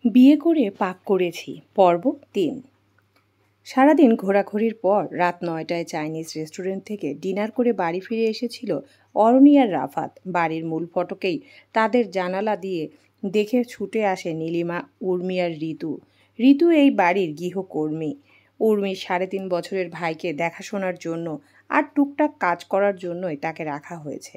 বিয়ে করে পাপ করেছি পর্ব ৩। সারাদিন ঘোরাঘুরির পর রাত ৯টায় চাইনিজ রেস্টুরেন্ট থেকে ডিনার করে বাড়ি ফিরে এসেছিল অরণি আর রাফাত। বাড়ির মূল ফটকেই তাদের জানালা দিয়ে দেখে ছুটে আসে নীলিমা, উর্মি আর ঋতু। ঋতু এই বাড়ির গৃহকর্মী। উর্মির ৩.৫ বছরের ভাইকে দেখাশোনার জন্য আর টুকটাক কাজ করার জন্যই তাকে রাখা হয়েছে।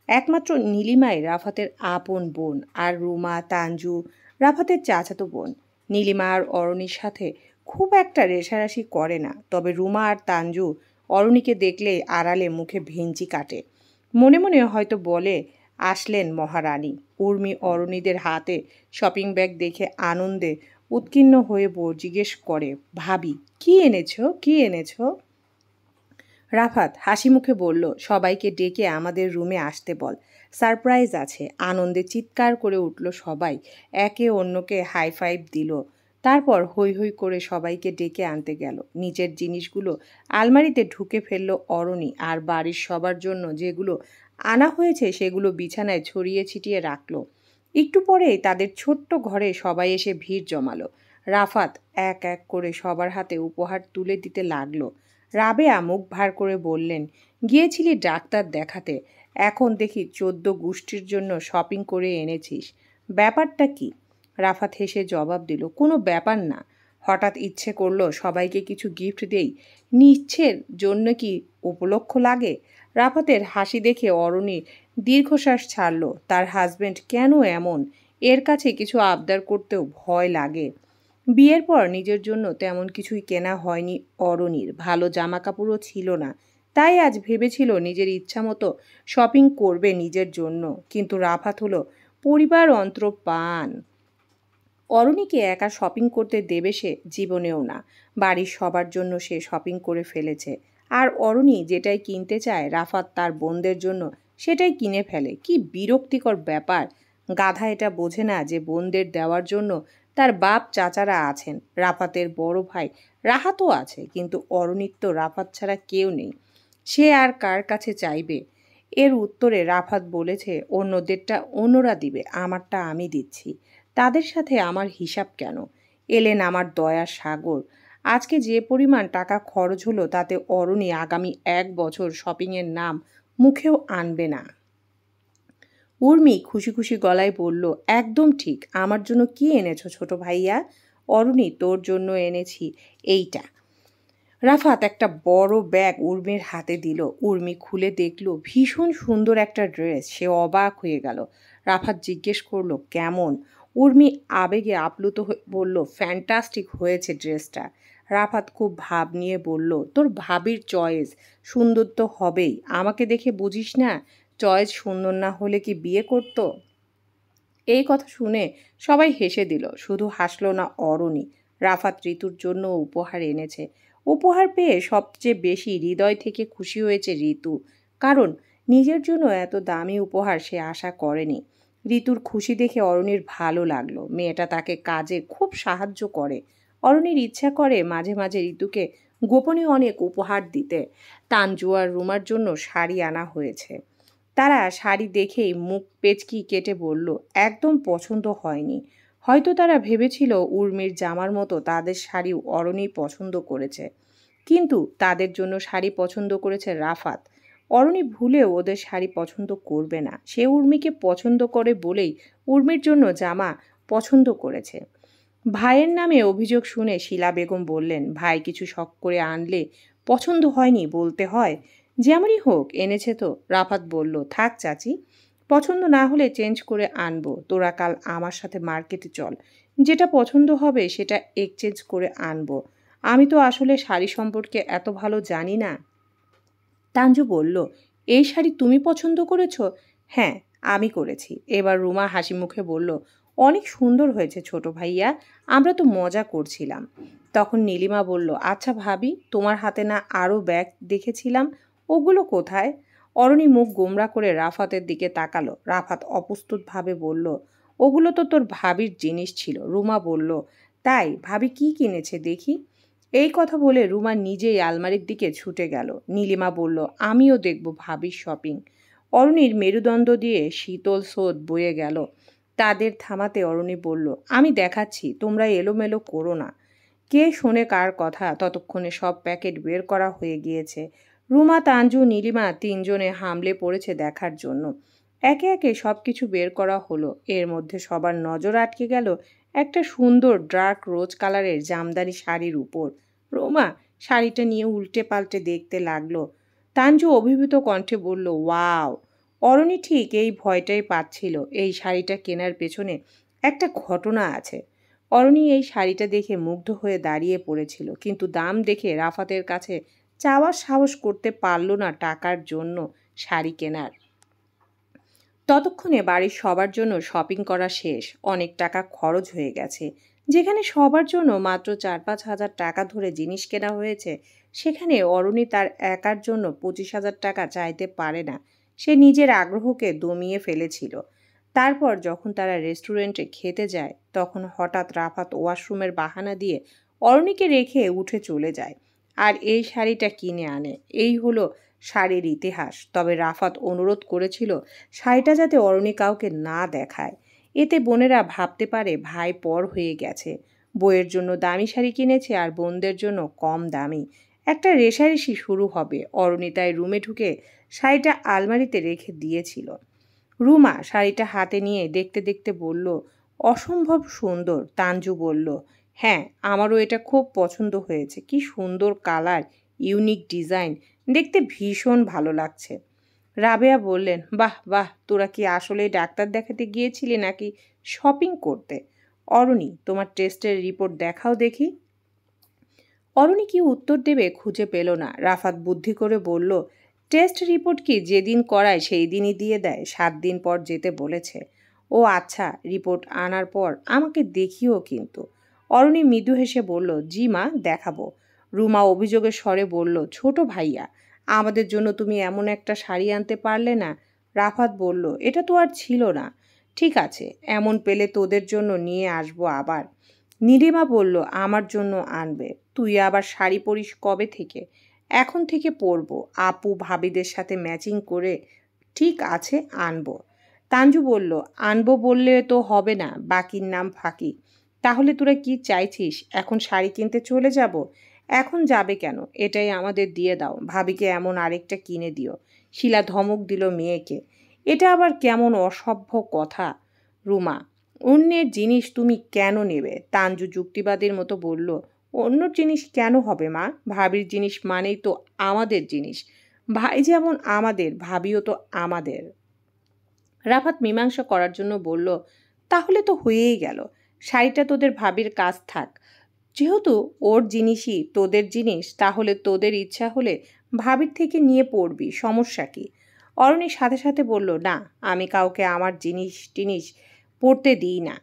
একমাত্র নীলিমাই রাফাতের আপন বোন, আর রুমা, তাঞ্জু রাফাতের চাচাতো বোন। নীলিমা আর অরণির সাথে খুব একটা রেষারেষি করে না, তবে রুমা আর তাঞ্জু অরণিকে দেখলে আড়ালে মুখে ভেঞ্চি কাটে। মনে মনে হয়তো বলে আসলেন মহারানী। উর্মি অরণিদের হাতে শপিং ব্যাগ দেখে আনন্দে উৎকীর্ণ হয়ে জিজ্ঞেস করে, ভাবি কি এনেছো, কি এনেছো? রাফাত হাসি মুখে বলল, সবাইকে ডেকে আমাদের রুমে আসতে বল, সারপ্রাইজ আছে। আনন্দে চিৎকার করে উঠল সবাই, একে অন্যকে হাই ফাইভ দিল। তারপর হৈ হৈ করে সবাইকে ডেকে আনতে গেল। নিচের জিনিসগুলো আলমারিতে ঢুকে ফেলল অরণি, আর বাড়ির সবার জন্য যেগুলো আনা হয়েছে সেগুলো বিছানায় ছড়িয়ে ছিটিয়ে রাখলো। একটু পরেই তাদের ছোট্ট ঘরে সবাই এসে ভিড় জমালো। রাফাত এক এক করে সবার হাতে উপহার তুলে দিতে লাগলো। রাবেয়া মুখ ভার করে বললেন, গিয়েছিলি ডাক্তার দেখাতে, এখন দেখি ১৪ গোষ্ঠীর জন্য শপিং করে এনেছিস, ব্যাপারটা কি? রাফাত হেসে জবাব দিল, কোনো ব্যাপার না, হঠাৎ ইচ্ছে করলো সবাইকে কিছু গিফট দেই, নিচ্ছের জন্য কি উপলক্ষ লাগে? রাফাতের হাসি দেখে অরণি দীর্ঘশ্বাস ছাড়ল। তার হাজবেন্ড কেন এমন, এর কাছে কিছু আবদার করতেও ভয় লাগে। বিয়ের পর নিজের জন্য তেমন কিছুই কেনা হয়নি অরণির, ভালো জামা কাপড়ও ছিল না। তাই আজ ভেবেছিল নিজের ইচ্ছা মতো শপিং করবে নিজের জন্য, কিন্তু রাফাত হলো পরিবার অন্তরপান। অরণিকে একা শপিং করতে দেবে সে জীবনেও না। বাড়ির সবার জন্য সে শপিং করে ফেলেছে, আর অরণি যেটাই কিনতে চায় রাফাত তার বোনদের জন্য সেটাই কিনে ফেলে। কি বিরক্তিকর ব্যাপার! গাধা এটা বোঝে না যে বোনদের দেওয়ার জন্য তার বাপ চাচারা আছেন, রাফাতের বড় ভাই রাহাতও আছে, কিন্তু অরণির তো রাফাত ছাড়া কেউ নেই। সে আর কার কাছে চাইবে? এর উত্তরে রাফাত বলেছে, অন্যদেরটা অন্যরা দিবে, আমারটা আমি দিচ্ছি। তাদের সাথে আমার হিসাব কেন? এলেন আমার দয়ার সাগর। আজকে যে পরিমাণ টাকা খরচ হলো তাতে অরণি আগামী ১ বছর শপিংয়ের নাম মুখেও আনবে না। উর্মি খুশি খুশি গলায় বলল, একদম ঠিক। আমার জন্য কি এনেছো ছোট ভাইয়া? অরণি, তোর জন্য এনেছি এইটা। রাফাত একটা বড় ব্যাগ উর্মির হাতে দিল। উর্মি খুলে দেখল ভীষণ সুন্দর একটা ড্রেস। সে অবাক হয়ে গেল। রাফাত জিজ্ঞেস করলো, কেমন? উর্মি আবেগে আপ্লুত হয়ে বলল, ফ্যান্টাস্টিক হয়েছে ড্রেসটা। রাফাত খুব ভাব নিয়ে বলল, তোর ভাবির চয়েস সুন্দর তো হবেই, আমাকে দেখে বুঝিস না? চয়েস সুন্দর না হলে কি বিয়ে করতো? এই কথা শুনে সবাই হেসে দিল, শুধু হাসলো না অরণি। রাফাত ঋতুর জন্য উপহার এনেছে। উপহার পেয়ে সবচেয়ে বেশি হৃদয় থেকে খুশি হয়েছে ঋতু, কারণ নিজের জন্য এত দামি উপহার সে আশা করেনি। ঋতুর খুশি দেখে অরণির ভালো লাগলো। মেয়েটা তাকে কাজে খুব সাহায্য করে। অরণির ইচ্ছা করে মাঝে মাঝে ঋতুকে গোপনে অনেক উপহার দিতে। তানজু আর রুমার জন্য শাড়ি আনা হয়েছে। তারা শাড়ি দেখেই মুখ পেচকি কেটে বলল, একদম পছন্দ হয়নি। হয়তো তারা ভেবেছিল উর্মির জামার মতো তাদের শাড়িও অরণি পছন্দ করেছে, কিন্তু তাদের জন্য শাড়ি পছন্দ করেছে রাফাত। অরণি ভুলেও ওদের শাড়ি পছন্দ করবে না। সে উর্মিকে পছন্দ করে বলেই উর্মির জন্য জামা পছন্দ করেছে। ভাইয়ের নামে অভিযোগ শুনে শিলা বেগম বললেন, ভাই কিছু শখ করে আনলে পছন্দ হয়নি বলতে হয়? যেমনই হোক এনেছে তো। রাফাত বলল, থাক চাচি, পছন্দ না হলে চেঞ্জ করে আনবো। তোরা কাল আমার সাথে মার্কেটে চল, যেটা পছন্দ হবে সেটা এক্সচেঞ্জ করে আনবো। আমি তো আসলে শাড়ি সম্পর্কে এত ভালো জানি না। তাঞ্জু বলল, এই শাড়ি তুমি পছন্দ করেছো? হ্যাঁ, আমি করেছি। এবার রুমা হাসি মুখে বলল, অনেক সুন্দর হয়েছে ছোট ভাইয়া, আমরা তো মজা করছিলাম। তখন নীলিমা বলল, আচ্ছা ভাবি, তোমার হাতে না আরও ব্যাগ দেখেছিলাম, ওগুলো কোথায়? অরণি মুখ গোমরা করে রাফাতের দিকে তাকালো। রাফাত অপ্রস্তুতভাবে বলল, ওগুলো তো তোর ভাবির জিনিস ছিল। রুমা বলল, তাই? ভাবি কি কিনেছে দেখি। এই কথা বলে রুমা নিজেই আলমারির দিকে ছুটে গেল। নীলিমা বলল, আমিও দেখব ভাবির শপিং। অরণির মেরুদণ্ড দিয়ে শীতল স্রোত বয়ে গেল। তাদের থামাতে অরণি বলল, আমি দেখাচ্ছি, তোমরা এলোমেলো করো না। কে শোনে কার কথা? ততক্ষণে সব প্যাকেট বের করা হয়ে গিয়েছে। রুমা, তাঞ্জু, নীলিমা তিনজনে হামলে পড়েছে দেখার জন্য। একে একে সব কিছু বের করা হলো। এর মধ্যে সবার নজর আটকে গেল একটা সুন্দর ডার্ক রোজ কালারের জামদানি শাড়ির উপর। রোমা শাড়িটা নিয়ে উল্টে পাল্টে দেখতে লাগলো। তাঞ্জু অভিভূত কণ্ঠে বলল, ওয়াও! অরণি ঠিক এই ভয়টাই পাচ্ছিল, এই শাড়িটা কেনার পেছনে একটা ঘটনা আছে। অরণি এই শাড়িটা দেখে মুগ্ধ হয়ে দাঁড়িয়ে পড়েছিল, কিন্তু দাম দেখে রাফাতের কাছে চাওয়ার সাহস করতে পারল না টাকার জন্য শাড়ি কেনার। ততক্ষণে বাড়ির সবার জন্য শপিং করা শেষ। অনেক টাকা খরচ হয়ে গেছে। যেখানে সবার জন্য মাত্র 4-5 হাজার টাকা ধরে জিনিস কেনা হয়েছে, সেখানে অরণি তার একার জন্য 25,000 টাকা চাইতে পারে না। সে নিজের আগ্রহকে দমিয়ে ফেলেছিল। তারপর যখন তারা রেস্টুরেন্টে খেতে যায়, তখন হঠাৎ রাফাত ওয়াশরুমের বাহানা দিয়ে অরণিকে রেখে উঠে চলে যায় আর এই শাড়িটা কিনে আনে। এই হলো শাড়ির ইতিহাস। তবে রাফাত অনুরোধ করেছিল শাড়িটা যাতে অরণি কাউকে না দেখায়। এতে বোনেরা ভাবতে পারে ভাই পর হয়ে গেছে। বইয়ের জন্য দামি শাড়ি কিনেছে আর বোনদের জন্য কম দামি। একটা রেষারেষি শুরু হবে। অরণি তাই রুমে ঢুকে শাড়িটা আলমারিতে রেখে দিয়েছিল। রুমা শাড়িটা হাতে নিয়ে দেখতে দেখতে বলল, অসম্ভব সুন্দর। তাঞ্জু বলল, হ্যাঁ, আমারও এটা খুব পছন্দ হয়েছে। কি সুন্দর কালার, ইউনিক ডিজাইন, দেখতে ভীষণ ভালো লাগছে। রাবেয়া বললেন, বাহ বাহ, তোরা কি আসলেই ডাক্তার দেখাতে গিয়েছিলি নাকি শপিং করতে? অরণি, তোমার টেস্টের রিপোর্ট দেখাও দেখি। অরণি কি উত্তর দেবে খুঁজে পেল না। রাফাত বুদ্ধি করে বলল, টেস্ট রিপোর্ট কি যেদিন করায় সেই দিনই দিয়ে দেয়? 7 দিন পর যেতে বলেছে। ও আচ্ছা, রিপোর্ট আনার পর আমাকে দেখিও কিন্তু। অরণি মৃদু হেসে বলল, জি মা, দেখাবো। রুমা অভিযোগের স্বরে বলল, ছোট ভাইয়া, আমাদের জন্য তুমি এমন একটা শাড়ি আনতে পারলে না? রাফাত বলল, এটা তো আর ছিল না। ঠিক আছে, এমন পেলে তোদের জন্য নিয়ে আসবো আবার। নীলিমা বলল, আমার জন্য আনবে? তুই আবার শাড়ি পরিস কবে থেকে? এখন থেকে পরবো, আপু ভাবিদের সাথে ম্যাচিং করে। ঠিক আছে, আনবো। তাঞ্জু বলল, আনবো বললে তো হবে না, বাকির নাম ফাঁকি। তাহলে তোরা কি চাইছিস, এখন শাড়ি কিনতে চলে যাব? এখন যাবে কেন? এটাই আমাদের দিয়ে দাও, ভাবিকে এমন আরেকটা কিনে দিও। শিলা ধমক দিল মেয়েকে। এটা আবার কেমন অসভ্য কথা? রুমা, অন্যের জিনিস তুমি কেন নেবে? তাঞ্জু যুক্তিবাদীর মতো বলল, অন্য জিনিস কেন হবে মা? ভাবির জিনিস মানেই তো আমাদের জিনিস। ভাই যেমন আমাদের, ভাবিও তো আমাদের। রাফাত মীমাংসা করার জন্য বলল, তাহলে তো হয়েই গেল, শাড়িটা তোদের ভাবির কাজ থাক। যেহেতু ওর জিনিসই তোদের জিনিস, তাহলে তোদের ইচ্ছা হলে ভাবির থেকে নিয়ে পড়বি, সমস্যা কি? অরণির সাথে সাথে বলল, না, আমি কাউকে আমার জিনিস পরতে দিই না।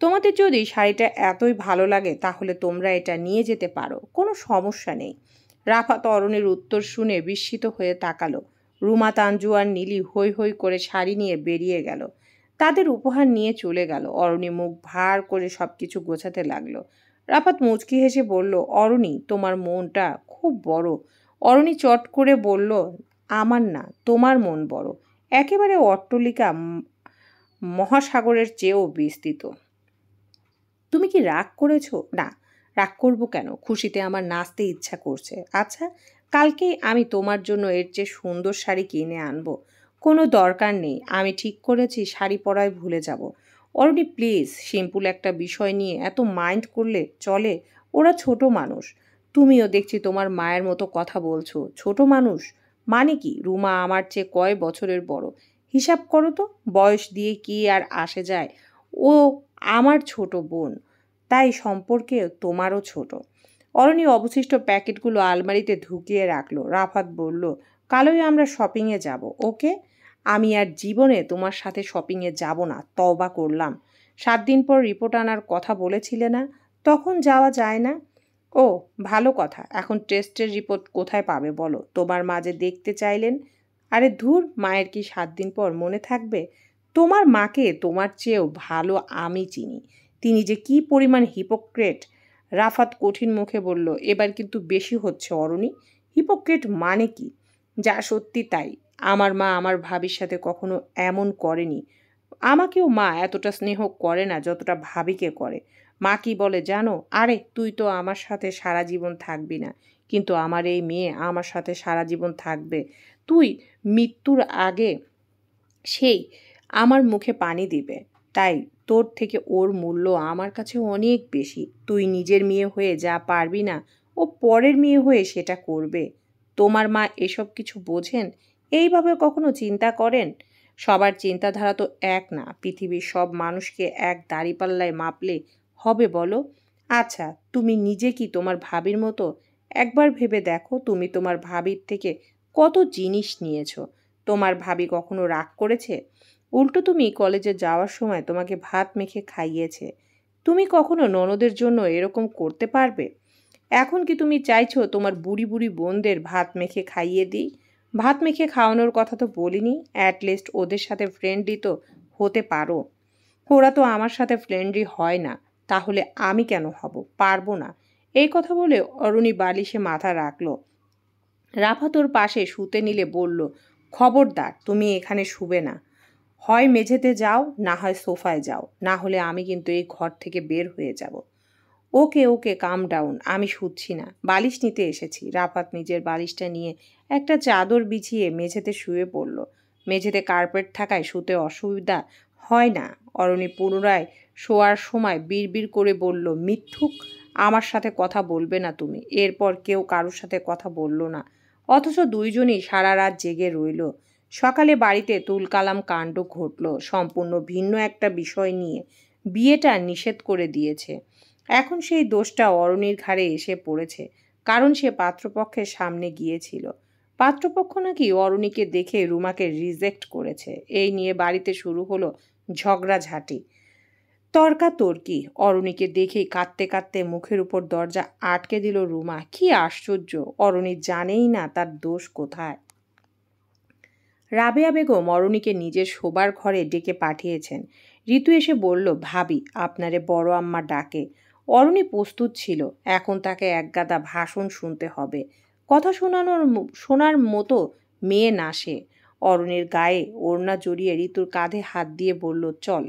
তোমাদের যদি শাড়িটা এতই ভালো লাগে তাহলে তোমরা এটা নিয়ে যেতে পারো, কোনো সমস্যা নেই। রাফাত অরণির উত্তর শুনে বিস্মিত হয়ে তাকালো। রুমা, তাঞ্জু আর নীলি হৈ হৈ করে শাড়ি নিয়ে বেরিয়ে গেল। তাদের উপহার নিয়ে চলে গেল। অরণি মুখ ভার করে সব কিছু গোছাতে লাগলো। রাফাত মুচকি হেসে বলল, অরণি, তোমার মনটা খুব বড়। অরণি চট করে বলল, আমার না, তোমার মন বড়, একেবারে অট্টলিকা মহাসাগরের চেয়েও বিস্তৃত। তুমি কি রাগ করেছো? না, রাগ করবো কেন? খুশিতে আমার নাচতে ইচ্ছা করছে। আচ্ছা, কালকেই আমি তোমার জন্য এর চেয়ে সুন্দর শাড়ি কিনে আনবো। কোনো দরকার নেই, আমি ঠিক করেছি শাড়ি পরায় ভুলে যাব। অরণি প্লিজ, সিম্পল একটা বিষয় নিয়ে এত মাইন্ড করলে চলে? ওরা ছোট মানুষ। তুমিও দেখছি তোমার মায়ের মতো কথা বলছো। ছোট মানুষ মানে কি? রুমা আমার চেয়ে কয় বছরের বড়, হিসাব করো তো। বয়স দিয়ে কি আর আসে যায়? ও আমার ছোট বোন, তাই সম্পর্কে তোমারও ছোট। অরণি অবশিষ্ট প্যাকেটগুলো আলমারিতে ঢুকিয়ে রাখলো। রাফাত বলল, কালই আমরা শপিংয়ে যাব, ওকে? আমি আর জীবনে তোমার সাথে শপিংয়ে যাব না, তওবা করলাম। 7 দিন পর রিপোর্ট আনার কথা বলেছিলে না? তখন যাওয়া যায় না? ও, ভালো কথা। এখন টেস্টের রিপোর্ট কোথায় পাবে বলো? তোমার মা যে দেখতে চাইলেন। আরে ধুর, মায়ের কি 7 দিন পর মনে থাকবে? তোমার মাকে তোমার চেয়েও ভালো আমি চিনি। তিনি যে কি পরিমাণ হিপোক্রেট। রাফাত কঠিন মুখে বলল, এবার কিন্তু বেশি হচ্ছে অরণি। হিপোক্রেট মানে কি? যা সত্যি তাই। আমার মা আমার ভাবির সাথে কখনো এমন করেনি। আমাকেও মা এতটা স্নেহ করে না যতটা ভাবিকে করে। মা কি বলে জানো? আরে তুই তো আমার সাথে সারা জীবন থাকবি না, কিন্তু আমার এই মেয়ে আমার সাথে সারা জীবন থাকবে। তুই মৃত্যুর আগে সেই আমার মুখে পানি দিবে। তাই তোর থেকে ওর মূল্য আমার কাছে অনেক বেশি। তুই নিজের মেয়ে হয়ে যা পারবি না, ও পরের মেয়ে হয়ে সেটা করবে। তোমার মা এসব কিছু বোঝেন? এইভাবে কখনো চিন্তা করেন? সবার চিন্তাধারা তো এক না। পৃথিবীর সব মানুষকে এক দাঁড়িপাল্লায় মাপলে হবে বলো? আচ্ছা, তুমি নিজে কি তোমার ভাবির মতো? একবার ভেবে দেখো, তুমি তোমার ভাবির থেকে কত জিনিস নিয়েছো। তোমার ভাবি কখনো রাগ করেছে? উল্টো তুমি কলেজে যাওয়ার সময় তোমাকে ভাত মেখে খাইয়েছে। তুমি কখনো ননদের জন্য এরকম করতে পারবে? এখন কি তুমি চাইছো তোমার বুড়ি বুড়ি বোনদের ভাত মেখে খাইয়ে দিই? ভাত মেখে খাওয়ানোর কথা তো বলিনি। অ্যাটলিস্ট ওদের সাথে ফ্রেন্ডলি তো হতে পারো। ওরা তো আমার সাথে ফ্রেন্ডলি হয় না। তাহলে আমি কেন হব? পারবো না। এই কথা বলে অরুণী বালিশে মাথা রাখল। রাফাত ওর পাশে শুতে নিলে বলল, খবরদার, তুমি এখানে শুবে না। হয় মেঝেতে যাও, না হয় সোফায় যাও, না হলে আমি কিন্তু এই ঘর থেকে বের হয়ে যাব। ওকে ওকে, কাম ডাউন, আমি শুচ্ছি না, বালিশ নিতে এসেছি। রাফাত নিজের বালিশটা নিয়ে একটা চাদর বিছিয়ে মেঝেতে শুয়ে পড়ল। মেঝেতে কার্পেট থাকায় শুতে অসুবিধা হয় না। অরণি পুনরায় শোয়ার সময় বিড়বিড় করে বলল, মিথ্যুক, আমার সাথে কথা বলবে না তুমি। এরপর কেউ কারোর সাথে কথা বলল না। অথচ দুইজনই সারা রাত জেগে রইল। সকালে বাড়িতে তুলকালাম কাণ্ড ঘটল, সম্পূর্ণ ভিন্ন একটা বিষয় নিয়ে। বিয়েটা নিষেধ করে দিয়েছে। এখন সেই দোষটা অরণির ঘাড়ে এসে পড়েছে, কারণ সে পাত্রপক্ষের সামনে গিয়েছিল। পাত্রপক্ষ নাকি অরণিকে দেখে রুমাকে রিজেক্ট করেছে। এই নিয়ে বাড়িতে শুরু হলো ঝগড়াঝাঁটি, তর্কাতর্কি। অরণিকে দেখেই কাঁদতে কাঁদতে মুখের উপর দরজা আটকে দিল রুমা। কি আশ্চর্য, অরণি জানেই না তার দোষ কোথায়। রাবেয়া বেগম অরণিকে নিজের শোবার ঘরে ডেকে পাঠিয়েছেন। ঋতু এসে বলল, ভাবি আপনারে বড় আম্মা ডাকে। অরণি প্রস্তুত ছিল। এখন তাকে একগাদা ভাষণ শুনতে হবে। কথা শোনার মতো মেয়ে না সে। অরণির গায়ে ওড়না জড়িয়ে ঋতুর কাঁধে হাত দিয়ে বলল, চল।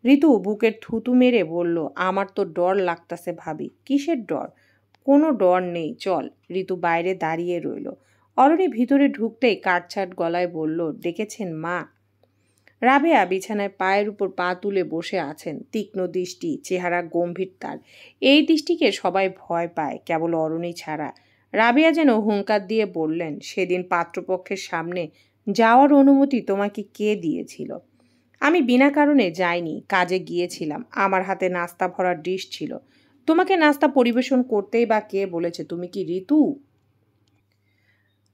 ঋতু বুকের থুতু মেরে বলল, আমার তো ডর লাগতাছে ভাবি। কিসের ডর? কোনো ডর নেই, চল। ঋতু বাইরে দাঁড়িয়ে রইল। অরণি ভিতরে ঢুকতেই কাটছাট গলায় বলল, ডেকেছেন মা? রাবেয়া বিছানায় পায়ের উপর পা তুলে বসে আছেন, তীক্ষ্ণ দৃষ্টি, চেহারা গম্ভীর তার। এই দৃষ্টিকে সবাই ভয় পায়, কেবল অরণি ছাড়া। রাবেয়া যেন হুঙ্কার দিয়ে বললেন, সেদিন পাত্রপক্ষের সামনে যাওয়ার অনুমতি তোমাকে কে দিয়েছিল? আমি বিনা কারণে যাইনি, কাজে গিয়েছিলাম। আমার হাতে নাস্তা ভরা ডিশ ছিল। তোমাকে নাস্তা পরিবেশন করতেই বা কে বলেছে? তুমি কি ঋতু?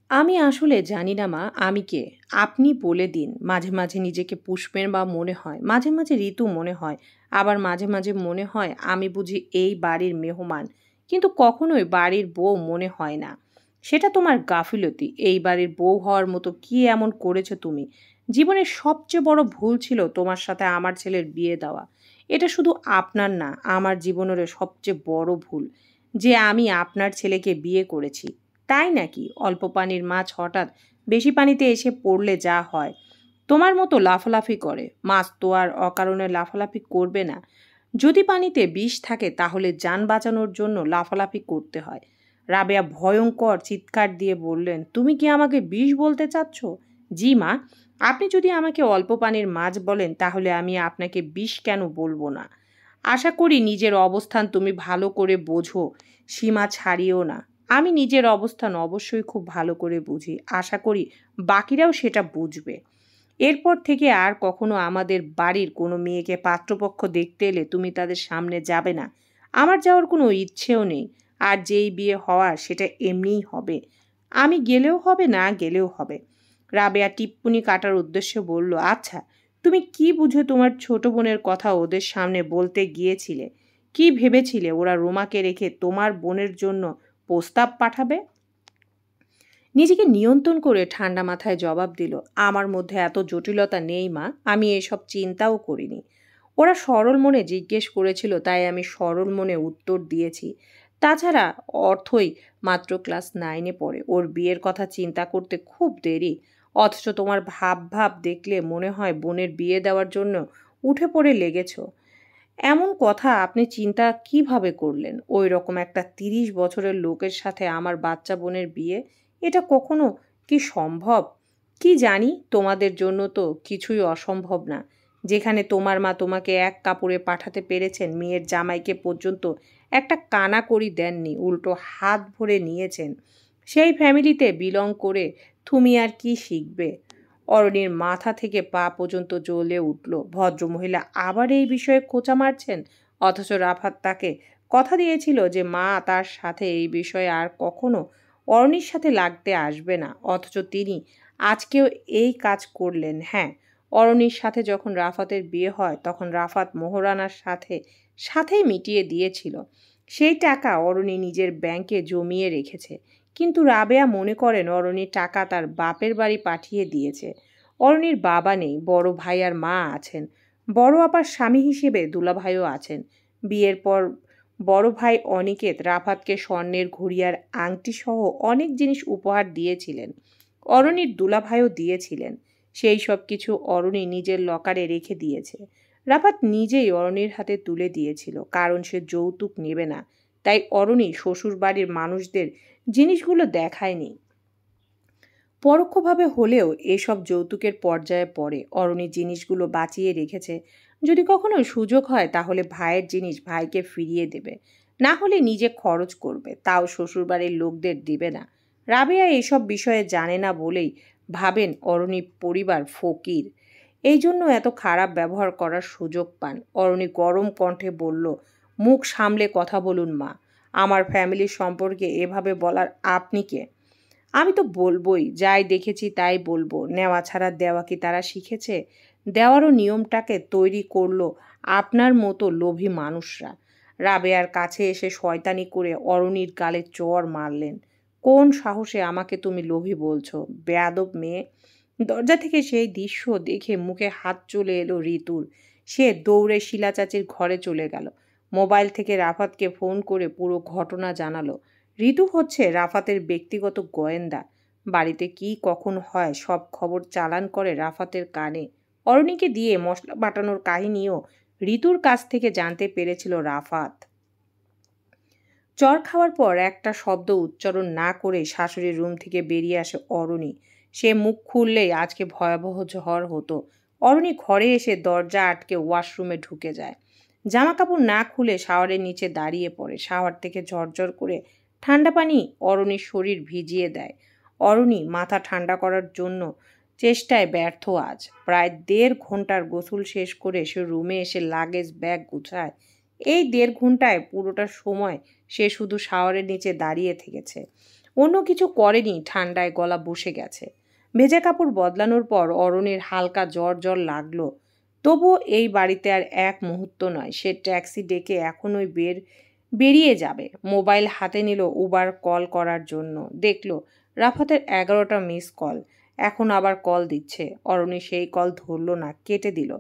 আমি আসলে জানি না মা, আমি কে। আপনি বলে দিন। মাঝে মাঝে নিজেকে পুষ্পের মা মনে হয়, মাঝে মাঝে ঋতু মনে হয়, আবার মাঝে মাঝে মনে হয় আমি বুঝি এই বাড়ির মেহমান, কিন্তু কখনোই বাড়ির বউ মনে হয় না। সেটা তোমার গাফিলতি। এই বাড়ির বউ হওয়ার মতো কি এমন করেছো তুমি? জীবনের সবচেয়ে বড় ভুল ছিল তোমার সাথে আমার ছেলের বিয়ে দেওয়া। এটা শুধু আপনার না, আমার জীবনের সবচেয়ে বড় ভুল যে আমি আপনার ছেলেকে বিয়ে করেছি। তাই নাকি অল্প পানির মাছ হঠাৎ বেশি পানিতে এসে পড়লে যা হয়? তোমার মতো লাফালাফি করে। মাছ তো আর অকারণে লাফালাফি করবে না। যদি পানিতে বিষ থাকে তাহলে যান বাঁচানোর জন্য লাফালাফি করতে হয়। রাবেয়া ভয়ঙ্কর চিৎকার দিয়ে বললেন, তুমি কি আমাকে বিষ বলতে চাচ্ছ? জি মা, আপনি যদি আমাকে অল্প পানির মাছ বলেন তাহলে আমি আপনাকে বিষ কেন বলবো না? আশা করি নিজের অবস্থান তুমি ভালো করে বোঝো, সীমা ছাড়িও না। আমি নিজের অবস্থান অবশ্যই খুব ভালো করে বুঝি। আশা করি বাকিরাও সেটা বুঝবে। এরপর থেকে আর কখনো আমাদের বাড়ির কোনো মেয়েকে পাত্রপক্ষ দেখতে এলে তুমি তাদের সামনে যাবে না। আমার যাওয়ার কোনো ইচ্ছেও নেই। আর যেই বিয়ে হওয়ার সেটা এমনিই হবে। আমি গেলেও হবে, না গেলেও হবে। রাবেয়া টিপ্পনি কাটার উদ্দেশ্যে বলল, আচ্ছা, তুমি কি বুঝে তোমার ছোট বোনের কথা ওদের সামনে বলতে গিয়েছিলে? কি ভেবেছিলে ওরা রোমাকে রেখে তোমার বোনের জন্য প্রস্তাব পাঠাবে? নিজেকে নিয়ন্ত্রণ করে ঠান্ডা মাথায় জবাব দিল, আমার মধ্যে এত জটিলতা নেই মা, আমি এসব চিন্তাও করিনি। ওরা সরল মনে জিজ্ঞেস করেছিল, তাই আমি সরল মনে উত্তর দিয়েছি। তাছাড়া অর্থই মাত্র ক্লাস 9-এ পড়ে, ওর বিয়ের কথা চিন্তা করতে খুব দেরি। অথচ তোমার ভাব ভাব দেখলে মনে হয় বোনের বিয়ে দেওয়ার জন্য উঠে পড়ে লেগেছ। এমন কথা আপনি চিন্তা কিভাবে করলেন? ওই রকম একটা 30 বছরের লোকের সাথে আমার বাচ্চা বোনের বিয়ে, এটা কখনো কি সম্ভব? কি জানি, তোমাদের জন্য তো কিছুই অসম্ভব না। যেখানে তোমার মা তোমাকে এক কাপড়ে পাঠাতে পেরেছেন, মেয়ের জামাইকে পর্যন্ত একটা কানাকড়ি দেননি, উল্টো হাত ভরে নিয়েছেন, সেই ফ্যামিলিতে বিলং করে তুমি আর কি শিখবে? অরণির মাথা থেকে পা পর্যন্ত জ্বলে উঠল। ভদ্রমহিলা আবার এই বিষয়ে খোঁচা মারছেন, অথচ রাফাত তাকে কথা দিয়েছিল যে মা তার সাথে এই বিষয়ে আর কখনো অরণির সাথে লাগতে আসবে না, অথচ তিনি আজকেও এই কাজ করলেন। হ্যাঁ, অরণির সাথে যখন রাফাতের বিয়ে হয় তখন রাফাত মোহরানার সাথেই মিটিয়ে দিয়েছিল। সেই টাকা অরণি নিজের ব্যাংকে জমিয়ে রেখেছে, কিন্তু রাবেয়া মনে করেন অরণির টাকা তার বাপের বাড়ি পাঠিয়ে দিয়েছে। অরণির বাবা নেই, বড় ভাই আর মা আছেন। বড় আপার স্বামী হিসেবে দুলাভাইও আছেন। বিয়ের পর বড় ভাই অনিকেত রাফাতকে স্বর্ণের ঘড়ি আর আংটি সহ অনেক জিনিস উপহার দিয়েছিলেন। অরণির দুলাভাইও দিয়েছিলেন। সেই সব কিছু অরণি নিজের লকারে রেখে দিয়েছে। রাফাত নিজেই অরণির হাতে তুলে দিয়েছিল, কারণ সে যৌতুক নেবে না। তাই অরণি শ্বশুরবাড়ির মানুষদের জিনিসগুলো দেখায়নি। পরোক্ষভাবে হলেও এসব যৌতুকের পর্যায়ে পড়ে। অরণি জিনিসগুলো বাঁচিয়ে রেখেছে, যদি কখনো সুযোগ হয় তাহলে ভাইয়ের জিনিস ভাইকে ফিরিয়ে দেবে, না হলে নিজে খরচ করবে, তাও শ্বশুরবাড়ির লোকদের দিবে না। রাবেয়া এসব বিষয়ে জানে না বলেই ভাবেন অরণি পরিবার ফকির, এই জন্য এত খারাপ ব্যবহার করার সুযোগ পান। অরণি গরম কণ্ঠে বলল, মুখ সামলে কথা বলুন মা, আমার ফ্যামিলির সম্পর্কে এভাবে বলার আপনি কে? আমি তো বলবই, যাই দেখেছি তাই বলবো। নেওয়া ছাড়া দেওয়া কি তারা শিখেছে? দেওয়ারও নিয়মটাকে তৈরি করলো আপনার মতো লোভী মানুষরা। রাবেয়ার কাছে এসে শয়তানি করে অরণির গালে চড় মারলেন। কোন সাহসে আমাকে তুমি লোভী বলছো, বেয়াদব মেয়ে? দরজা থেকে সেই দৃশ্য দেখে মুখে হাত চলে এলো ঋতুর। সে দৌড়ে শিলা চাচির ঘরে চলে গেল। মোবাইল থেকে রাফাতকে ফোন করে পুরো ঘটনা জানালো। ঋতু হচ্ছে রাফাতের ব্যক্তিগত গোয়েন্দা। বাড়িতে কি কখন হয় সব খবর চালান করে রাফাতের কানে। অরণিকে দিয়ে মশলা বাটানোর কাহিনীও ঋতুর কাছ থেকে জানতে পেরেছিল রাফাত। চর খাওয়ার পর একটা শব্দ উচ্চারণ না করে শাশুড়ির রুম থেকে বেরিয়ে আসে অরণি। সে মুখ খুললেই আজকে ভয়াবহ ঝড় হতো। অরণি ঘরে এসে দরজা আটকে ওয়াশরুমে ঢুকে যায়। জামা কাপড় না খুলে শাওয়ারের নিচে দাঁড়িয়ে পড়ে। শাওয়ার থেকে ঝরঝর করে ঠান্ডা পানি অরণির শরীর ভিজিয়ে দেয়। অরণি মাথা ঠান্ডা করার জন্য চেষ্টায় ব্যর্থ আজ। প্রায় 1.5 ঘন্টার গোসল শেষ করে সে রুমে এসে লাগেজ ব্যাগ গুছায়। এই 1.5 ঘন্টায় পুরোটা সময় সে শুধু শাওয়ারের নিচে দাঁড়িয়ে থেকেছে, অন্য কিছু করেনি। ঠান্ডায় গলা বসে গেছে। ভেজা কাপড় বদলানোর পর অরণির হালকা জ্বর জ্বর লাগলো। তবুও এই বাড়িতে আর এক মুহূর্ত নয়। সে ট্যাক্সি ডেকে এখনই বেরিয়ে যাবে। মোবাইল হাতে নিল উবার কল করার জন্য। দেখলো রাফাতের 11টা মিস কল। এখন আবার কল দিচ্ছে। অরণি সেই কল ধরলো না, কেটে দিল।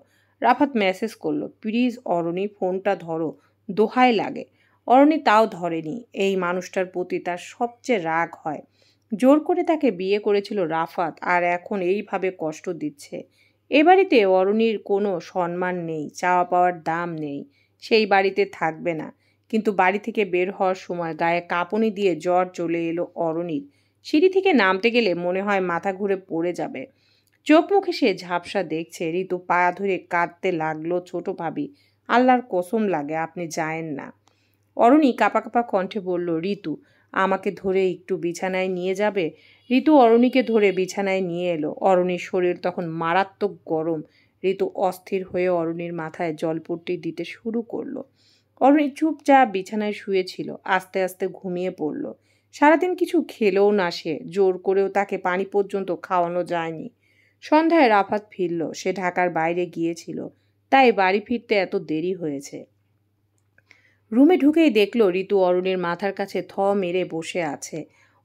রাফাত মেসেজ করলো, প্লিজ অরণি ফোনটা ধরো, দোহাই লাগে। অরণি তাও ধরেনি। এই মানুষটার প্রতি তার সবচেয়ে রাগ হয়। জোর করে তাকে বিয়ে করেছিল রাফাত, আর এখন এইভাবে কষ্ট দিচ্ছে। এ বাড়িতে অরণির কোনো সম্মান নেই, চাওয়া পাওয়ার দাম নেই। সেই বাড়িতে থাকবে না। কিন্তু বাড়ি থেকে বের হওয়ার সময় গায়ে কাঁপুনি দিয়ে জ্বর চলে এলো অরণির। সিঁড়ি থেকে নামতে গেলে মনে হয় মাথা ঘুরে পড়ে যাবে। চোখ মুখে সে ঝাপসা দেখছে। ঋতু পা ধরে কাঁদতে লাগলো, ছোট ভাবি, আল্লাহর কসম লাগে আপনি যায়েন না। অরণি কাঁপা কাঁপা কণ্ঠে বলল, ঋতু আমাকে ধরে একটু বিছানায় নিয়ে যাবে? ঋতু অরণিকে ধরে বিছানায় নিয়ে এলো। অরণির শরীর তখন মারাত্মক গরম। ঋতু অস্থির হয়ে অরণির মাথায় জলপট্টি দিতে শুরু করলো। অরণি চুপচাপ বিছানায় শুয়েছিল। আস্তে আস্তে ঘুমিয়ে পড়ল। সারাদিন কিছু খেলেও না সে, জোর করেও তাকে পানি পর্যন্ত খাওয়ানো যায়নি। সন্ধ্যায় রাফাত ফিরল। সে ঢাকার বাইরে গিয়েছিল, তাই বাড়ি ফিরতে এত দেরি হয়েছে। রুমে ঢুকেই দেখল ঋতু অরণির মাথার কাছে থ মেরে বসে আছে।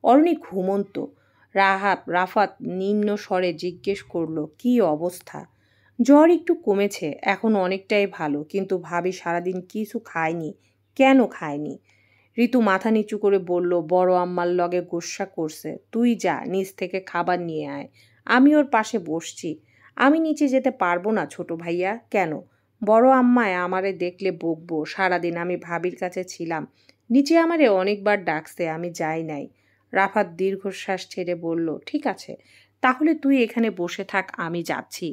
অরণি ঘুমন্ত। রাফাত নিম্ন স্বরে জিজ্ঞেস করল, কি অবস্থা? জ্বর একটু কমেছে, এখন অনেকটাই ভালো, কিন্তু ভাবি সারাদিন কিছু খায়নি। কেন খায়নি? ঋতু মাথা নিচু করে বলল, বড় আম্মার লগে গোস্সা করছে। তুই যা, নিচ থেকে খাবার নিয়ে আয়। আমি ওর পাশে বসছি। আমি নিচে যেতে পারবো না ছোট ভাইয়া। কেন? বড় আম্মায় আমারে দেখলে বকবো। সারাদিন আমি ভাবির কাছে ছিলাম। নিচে আমারে অনেকবার ডাকছে, আমি যাই নাই। রাফাত দীর্ঘশ্বাস ছেড়ে বলল, ঠিক আছে, তাহলে তুই এখানে বসে থাক, আমি যাচ্ছি।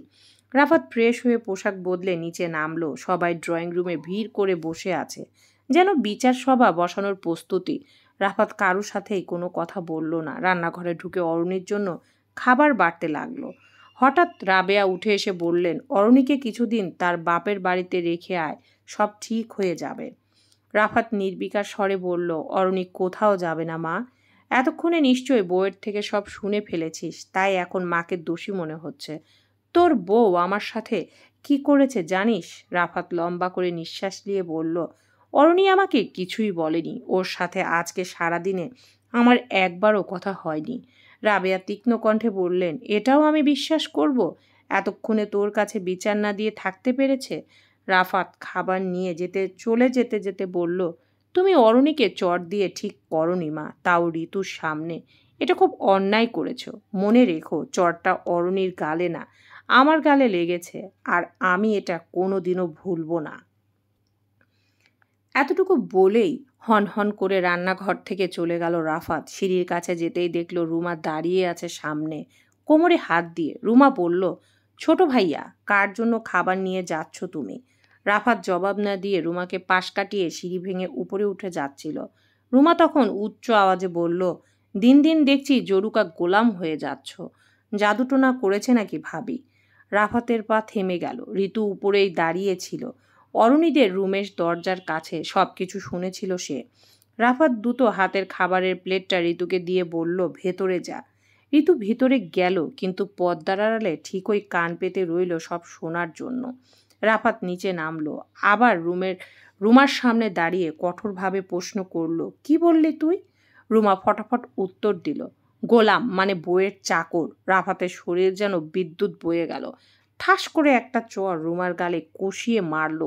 রাফাত ফ্রেশ হয়ে পোশাক বদলে নিচে নামলো। সবাই ড্রয়িং রুমে ভিড় করে বসে আছে, যেন বিচার সভা বসানোর প্রস্তুতি। রাফাত কারোর সাথেই কোনো কথা বলল না। রান্নাঘরে ঢুকে অরুণীর জন্য খাবার বাড়তে লাগলো। হঠাৎ রাবেয়া উঠে এসে বললেন, অরুণীকে কিছুদিন তার বাপের বাড়িতে রেখে আয়, সব ঠিক হয়ে যাবে। রাফাত নির্বিকার স্বরে বলল, অরুণী কোথাও যাবে না মা। এতক্ষণে নিশ্চয়ই বউয়ের থেকে সব শুনে ফেলেছিস, তাই এখন মাকে দোষী মনে হচ্ছে। তোর বউ আমার সাথে কি করেছে জানিস? রাফাত লম্বা করে নিঃশ্বাস নিয়ে বলল, অরুণী আমাকে কিছুই বলেনি। ওর সাথে আজকে সারাদিনে আমার একবারও কথা হয়নি। রাবেয়া তীক্ষ্ণ কণ্ঠে বললেন, এটাও আমি বিশ্বাস করব? এতক্ষণে তোর কাছে বিচার না দিয়ে থাকতে পেরেছে? রাফাত খাবার নিয়ে যেতে যেতে বলল, তুমি অরুণীকে চট দিয়ে ঠিক করনি মা, তাও ঋতুর সামনে। এটা খুব অন্যায় করেছ। মনে রেখো, চটটা অরুণীর গালে না, আমার গালে লেগেছে, আর আমি এটা কোনোদিনও ভুলবো না। এতটুকু বলেই হন হন করে রান্নাঘর থেকে চলে গেল রাফাত। সিঁড়ির কাছে যেতেই দেখল রুমা দাঁড়িয়ে আছে সামনে, কোমরে হাত দিয়ে। রুমা বলল, ছোট ভাইয়া, কার জন্য খাবার নিয়ে যাচ্ছ তুমি? রাফাত জবাব না দিয়ে রুমাকে পাশ কাটিয়ে সিঁড়ি ভেঙে উপরে উঠে যাচ্ছিল। রুমা তখন উচ্চ আওয়াজে বলল, দিন দিন দেখছি জরুকা গোলাম হয়ে যাচ্ছ। জাদুটোনা করেছে নাকি ভাবি? রাফাতের পা থেমে গেল। ঋতু উপরেই দাঁড়িয়েছিল, অরুণীদের রুমের দরজার কাছে। সব কিছু শুনেছিল সে। রাফাত দ্রুত হাতের খাবারের প্লেটটা ঋতুকে দিয়ে বলল, ভেতরে যা। ঋতু ভিতরে গেল, কিন্তু পর্দার আড়ালে ঠিকই কান পেতে রইল সব শোনার জন্য। রাফাত নিচে নামলো। আবার রুমার সামনে দাঁড়িয়ে কঠোরভাবে প্রশ্ন করল, কি বললি তুই? রুমা ফটাফট উত্তর দিল, গোলাম মানে বইয়ের চাকর। রাফাতের শরীর যেন বিদ্যুৎ বয়ে গেল। ঠাস করে একটা চর রুমার গালে কষিয়ে মারল।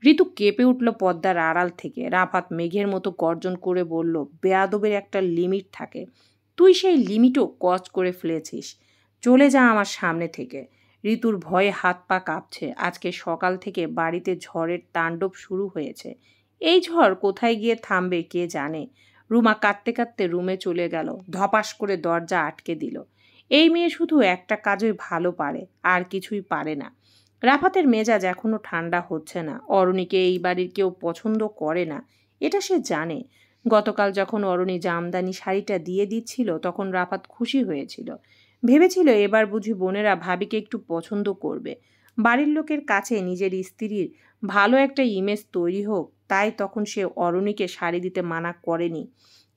ঋতু কেঁপে উঠল পর্দার আড়াল থেকে। রাফাত মেঘের মতো গর্জন করে বলল, বেয়াদবের একটা লিমিট থাকে, তুই সেই লিমিটও ক্রস করে ফেলেছিস। চলে যা আমার সামনে থেকে। ঋতুর ভয়ে হাত পা কাঁপছে। আজকে সকাল থেকে বাড়িতে ঝড়ের তাণ্ডব শুরু হয়েছে। এই ঝড় কোথায় গিয়ে থামবে কে জানে। রুমা কাঁদতে কাঁদতে রুমে চলে গেল, ধপাস করে দরজা আটকে দিল। এই মেয়ে শুধু একটা কাজই ভালো পারে, আর কিছুই পারে না। রাফাতের মেজাজ এখনো ঠান্ডা হচ্ছে না। অরুণীকে এই বাড়ির কেউ পছন্দ করে না, এটা সে জানে। গতকাল যখন অরুণী জামদানি শাড়িটা দিয়ে দিচ্ছিল, তখন রাফাত খুশি হয়েছিল। ভেবেছিল এবার বুঝি বোনেরা ভাবিকে একটু পছন্দ করবে, বাড়ির লোকের কাছে নিজের স্ত্রীর ভালো একটা ইমেজ তৈরি হোক। তাই তখন সে অরুণীকে শাড়ি দিতে মানা করেনি।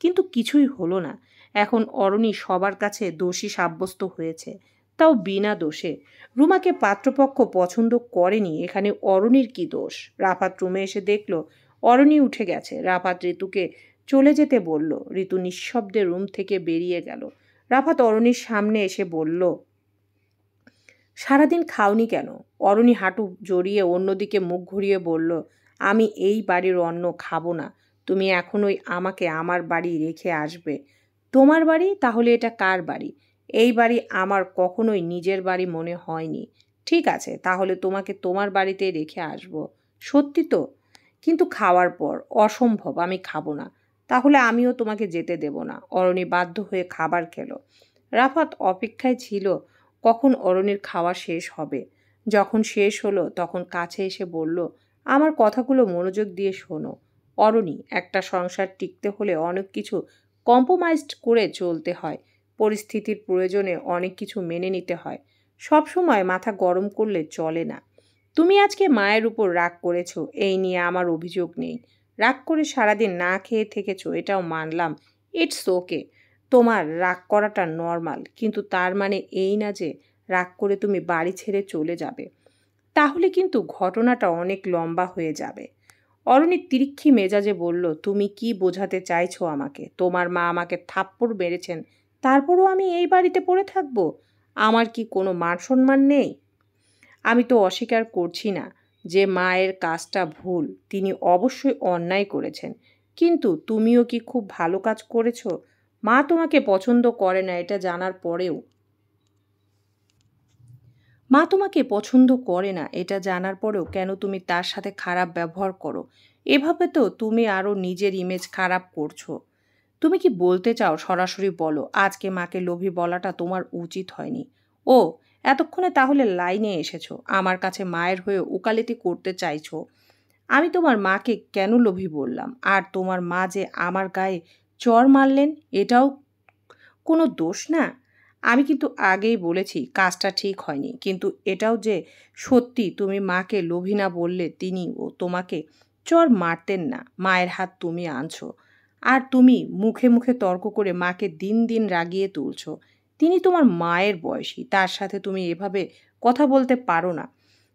কিন্তু কিছুই হলো না। এখন অরুণী সবার কাছে দোষী সাব্যস্ত হয়েছে, তাও বিনা দোষে। রুমাকে পাত্রপক্ষ পছন্দ করেনি, এখানে অরুণীর কি দোষ? রাফাত রুমে এসে দেখল অরুণী উঠে গেছে। রাফাত ঋতুকে চলে যেতে বলল। ঋতু নিঃশব্দে রুম থেকে বেরিয়ে গেল। রাফাত অরুণীর সামনে এসে বলল, সারাদিন খাওনি কেন? অরুণী হাঁটু জড়িয়ে অন্যদিকে মুখ ঘুরিয়ে বলল, আমি এই বাড়ির অন্ন খাবো না। তুমি এখনই আমাকে আমার বাড়ি রেখে আসবে। তোমার বাড়ি? তাহলে এটা কার বাড়ি? এই বাড়ি আমার কখনোই নিজের বাড়ি মনে হয়নি। ঠিক আছে, তাহলে তোমাকে তোমার বাড়িতে রেখে আসব। সত্যি তো? কিন্তু খাওয়ার পর। অসম্ভব, আমি খাবো না। তাহলে আমিও তোমাকে যেতে দেব না। অরণি বাধ্য হয়ে খাবার খেলো। রাফাত অপেক্ষায় ছিল কখন অরণির খাওয়া শেষ হবে। যখন শেষ হলো তখন কাছে এসে বলল, আমার কথাগুলো মনোযোগ দিয়ে শোনো। অরণি, একটা সংসার টিকতে হলে অনেক কিছু কম্প্রোমাইজড করে চলতে হয়। পরিস্থিতির প্রয়োজনে অনেক কিছু মেনে নিতে হয়। সব সময় মাথা গরম করলে চলে না। তুমি আজকে মায়ের উপর রাগ করেছো, এই নিয়ে আমার অভিযোগ নেই। রাগ করে সারাদিন না খেয়ে থেকেছো, এটাও মানলাম। It's okay. তোমার রাগ করাটা নর্মাল, কিন্তু তার মানে এই না যে রাগ করে তুমি বাড়ি ছেড়ে চলে যাবে। তাহলে কিন্তু ঘটনাটা অনেক লম্বা হয়ে যাবে। অরণি তিরিক্ষি মেজাজে বলল, তুমি কি বোঝাতে চাইছো আমাকে? তোমার মা আমাকে থাপ্পড় মেরেছেন, তারপরও আমি এই বাড়িতে পড়ে থাকবো? আমার কি কোনো মান সম্মান নেই? আমি তো অস্বীকার করছি না যে মায়ের কাজটা ভুল, তিনি অবশ্যই অন্যায় করেছেন। কিন্তু তুমিও কি খুব ভালো কাজ করেছো? মা তোমাকে পছন্দ করে না এটা জানার পরেও মা তোমাকে পছন্দ করে না এটা জানার পরেও কেন তুমি তার সাথে খারাপ ব্যবহার করো? এভাবে তো তুমি আরও নিজের ইমেজ খারাপ করছো। তুমি কি বলতে চাও সরাসরি বলো, আজকে মাকে লোভী বলাটা তোমার উচিত হয়নি। ও, এতক্ষণে তাহলে লাইনে এসেছো, আমার কাছে মায়ের হয়ে ওকালতি করতে চাইছো। আমি তোমার মাকে কেন লোভী বললাম? আর তোমার মা যে আমার গায়ে চড় মারলেন এটাও কোনো দোষ না? আমি কিন্তু আগেই বলেছি কাজটা ঠিক হয়নি। কিন্তু এটাও যে সত্যি তুমি মাকে লোভী না বললে তিনিও তোমাকে চড় মারতেন না। মায়ের হাত তুমি আনছো। আর তুমি মুখে মুখে তর্ক করে মাকে দিন দিন রাগিয়ে তুলছো। তিনি তোমার মায়ের বয়সী, তার সাথে তুমি এভাবে কথা বলতে পারো না।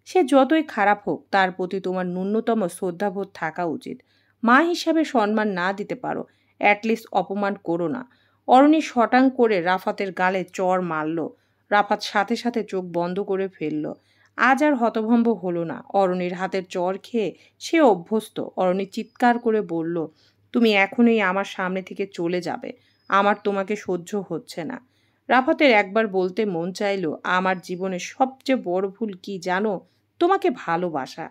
সে যতই খারাপ হোক তার প্রতি তোমার ন্যূনতম শ্রদ্ধাবোধ থাকা উচিত। মা হিসাবে সম্মান না দিতে পারো, অ্যাটলিস্ট অপমান করো না। অরণি শটাং করে রাফাতের গালে চড় মারল। রাফাত সাথে সাথে চোখ বন্ধ করে ফেলল। আজ আর হতভম্ব হলো না। অরণির হাতের চড় খেয়ে সে অভ্যস্ত। অরণি চিৎকার করে বলল, তুমি এখনই আমার সামনে থেকে চলে যাবে। আমার তোমাকে সহ্য হচ্ছে না। রাফাতের একবার বলতে মন চাইল, আমার জীবনের সবচেয়ে বড় ভুল কি জানো? তোমাকে ভালোবাসা।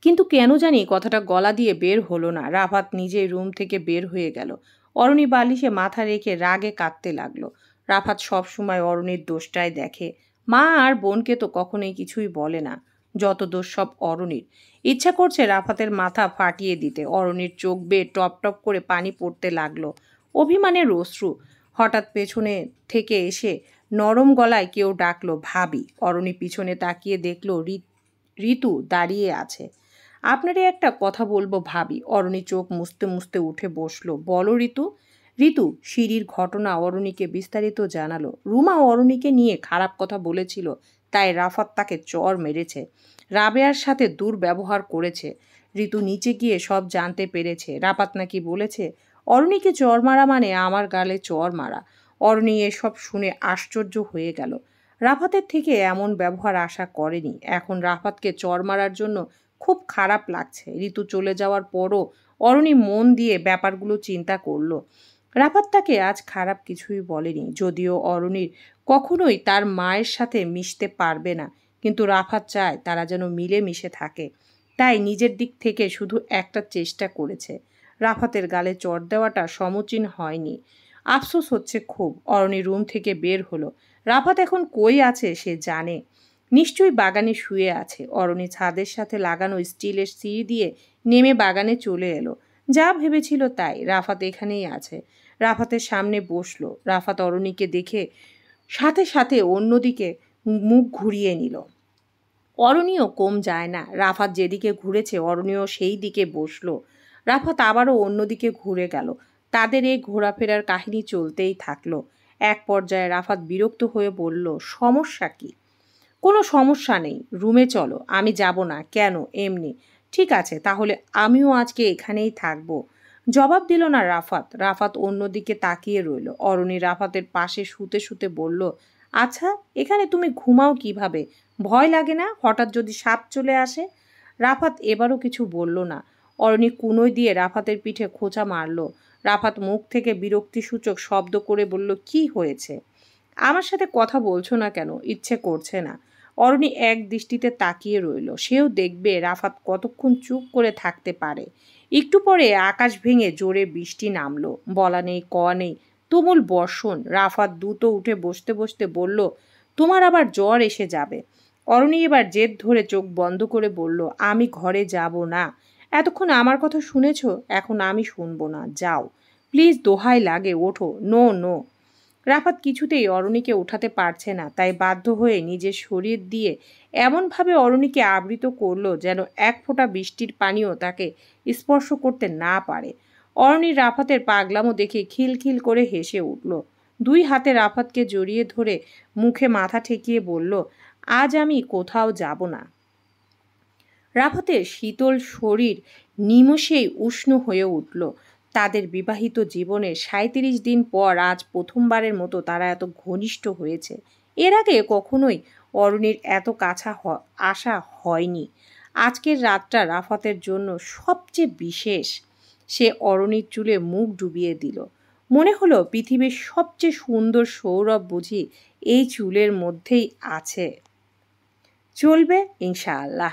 কিন্তু কেন জানি কথাটা গলা দিয়ে বের হলো না। রাফাত নিজেই রুম থেকে বের হয়ে গেল। অরণি বালিশে মাথা রেখে রাগে কাঁদতে লাগলো। রাফাত সবসময় অরণির দোষটাই দেখে। মা আর বোনকে তো কখনোই কিছুই বলে না। যত দোষ সব অরণির। ইচ্ছা করছে রাফাতের মাথা ফাটিয়ে দিতে। অরণির চোখ বেয়ে টপ টপ করে পানি পড়তে লাগলো। অভিমানের অশ্রু। হঠাৎ পেছনে থেকে এসে নরম গলায় কেউ ডাকলো, ভাবি। অরণি পিছনে তাকিয়ে দেখলো ঋতু দাঁড়িয়ে আছে। আপনারই একটা কথা বলবো ভাবি। অরণি চোখ মুছতে মুছতে উঠে বসলো। বলো ঋতু। ঋতু সিঁড়ির ঘটনা অরণিকে বিস্তারিত জানালো। রুমা অরণিকে নিয়ে খারাপ কথা বলেছিল, তাই রাফাত তাকে চড় মেরেছে। রাবেয়ার সাথে দুর্ব্যবহার করেছে। ঋতু নিচে গিয়ে সব জানতে পেরেছে। রাফাত নাকি বলেছে অরণিকে চড় মারা মানে আমার গালে চড় মারা। অরণি এসব শুনে আশ্চর্য হয়ে গেল। রাফাতের থেকে এমন ব্যবহার আশা করেনি। এখন রাফাতকে চড় মারার জন্য খুব খারাপ লাগছে। ঋতু চলে যাওয়ার পরও অরণি মন দিয়ে ব্যাপারগুলো চিন্তা করলো। রাফাত তাকে আজ খারাপ কিছুই বলেনি, যদিও অরণির কখনোই তার মায়ের সাথে মিশতে পারবে না। কিন্তু রাফাত চায় তারা যেন মিলে মিশে থাকে। তাই নিজের দিক থেকে শুধু একটা চেষ্টা করেছে। রাফাতের গালে চড় দেওয়াটা সমীচীন হয়নি। আফসোস হচ্ছে খুব। অরণি রুম থেকে বের হলো। রাফাত এখন কই আছে সে জানে। নিশ্চয়ই বাগানে শুয়ে আছে। অরণি ছাদের সাথে লাগানো স্টিলের সিঁড়ি দিয়ে নেমে বাগানে চলে এলো। যা ভেবেছিল তাই, রাফাত এখানেই আছে। রাফাতের সামনে বসলো। রাফাত অরণিকে দেখে সাথে সাথে অন্যদিকে মুখ ঘুরিয়ে নিল। অরণিও কম যায় না। রাফাত যেদিকে ঘুরেছে অরণিও সেই দিকে বসলো। রাফাত আবারও অন্যদিকে ঘুরে গেল। তাদের এই ঘোরাফেরার কাহিনী চলতেই থাকলো। এক পর্যায়ে রাফাত বিরক্ত হয়ে বলল, সমস্যা কি? কোনো সমস্যা নেই, রুমে চলো। আমি যাব না। কেন? এমনি। ঠিক আছে, তাহলে আমিও আজকে এখানেই থাকবো। জবাব দিল না রাফাত। রাফাত অন্যদিকে তাকিয়ে রইল। অরণি রাফাতের পাশে শুতে শুতে বলল, আচ্ছা, এখানে তুমি ঘুমাও কিভাবে? ভয় লাগে না হঠাৎ যদি সাপ চলে আসে? রাফাত এবারও কিছু বলল না। অরণি কুনোই দিয়ে রাফাতের পিঠে খোঁচা মারল। রাফাত মুখ থেকে বিরক্তিসূচক শব্দ করে বলল, কি হয়েছে? আমার সাথে কথা বলছো না কেন? ইচ্ছে করছে না। অরণি এক দৃষ্টিতে তাকিয়ে রইল। সেও দেখবে রাফাত কতক্ষণ চুপ করে থাকতে পারে। একটু পরে আকাশ ভেঙে জোরে বৃষ্টি নামলো। বলা নেই কওয়া নেই, তুমুল বর্ষণ। রাফাত দ্রুত উঠে বসতে বসতে বলল, তোমার আবার জ্বর এসে যাবে। অরণি এবার জেদ ধরে চোখ বন্ধ করে বলল, আমি ঘরে যাব না। এতক্ষণ আমার কথা শুনেছ, এখন আমি শুনবো না। যাও প্লিজ, দোহাই লাগে, ওঠো। No no. রাফাত কিছুতেই অরণিকে ওঠাতে পারছে না, তাই বাধ্য হয়ে নিজের শরীর দিয়ে এমনভাবে অরণিকে আবৃত করলো যেন এক ফোঁটা বৃষ্টির পানিও তাকে স্পর্শ করতে না পারে। অরণি রাফাতের পাগলামো দেখে খিলখিল করে হেসে উঠল। দুই হাতে রাফাতকে জড়িয়ে ধরে মুখে মাথা ঠেকিয়ে বলল, আজ আমি কোথাও যাব না। রাফাতের শীতল শরীর নিমেষেই উষ্ণ হয়ে উঠল। তাদের বিবাহিত জীবনের ৩৭ দিন পর আজ প্রথমবারের মতো তারা এত ঘনিষ্ঠ হয়েছে। এর আগে কখনোই অরণির এত কাছে আসা হয়নি। আজকের রাতটা রাফাতের জন্য সবচেয়ে বিশেষ। সে অরণির চুলে মুখ ডুবিয়ে দিল। মনে হলো পৃথিবীর সবচেয়ে সুন্দর সৌরভ বুঝি এই চুলের মধ্যেই আছে। চলবে ইনশাআল্লাহ।